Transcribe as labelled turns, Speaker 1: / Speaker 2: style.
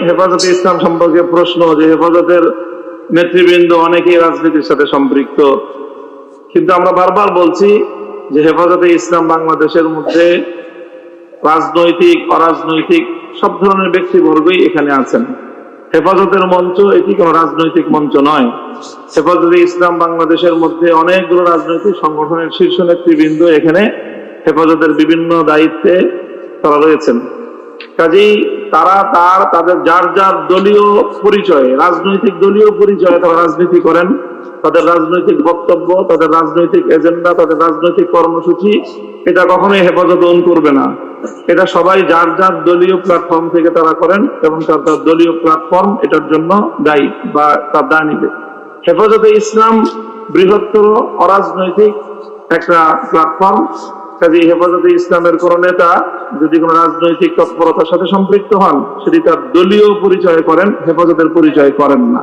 Speaker 1: হেফাজতে ইসলাম সম্পর্কে প্রশ্ন যে হেফাজতের নেতৃবৃন্দ অনেকেই রাজনীতির সাথে সম্পৃক্ত, কিন্তু আমরা বারবার বলছি যে হেফাজতে ইসলাম বাংলাদেশের মধ্যে রাজনৈতিক অরাজনৈতিক সব ধরনের ব্যক্তিবর্গই এখানে আছেন। হেফাজতের মঞ্চ এটি কোন রাজনৈতিক মঞ্চ নয়। হেফাজতে ইসলাম বাংলাদেশের মধ্যে অনেকগুলো রাজনৈতিক সংগঠনের শীর্ষ নেতৃবৃন্দ এখানে হেফাজতের বিভিন্ন দায়িত্বে তারা রয়েছেন। কাজেই তারা তাদের যার যার দলীয় পরিচয়ে, রাজনৈতিক দলীয় পরিচয়ে তারা রাজনীতি করেন। তাদের রাজনৈতিক বক্তব্য, তাদের রাজনৈতিক এজেন্ডা, তাদের রাজনৈতিক কর্মসূচি এটা কখনোই হেফাজত ওন করবে না। এটা সবাই যার যার দলীয় প্ল্যাটফর্ম থেকে তারা করেন এবং তার দলীয় প্ল্যাটফর্ম এটার জন্য দায়ী বা তার দায় নিবে। হেফাজতে ইসলাম বৃহত্তর অরাজনৈতিক একটা প্ল্যাটফর্ম। কাজে হেফাজতে ইসলামের কোন নেতা যদি কোন রাজনৈতিক তৎপরতার সাথে সম্পৃক্ত হন, সেটি তার দলীয় পরিচয় করেন, হেফাজতের পরিচয় করেন না।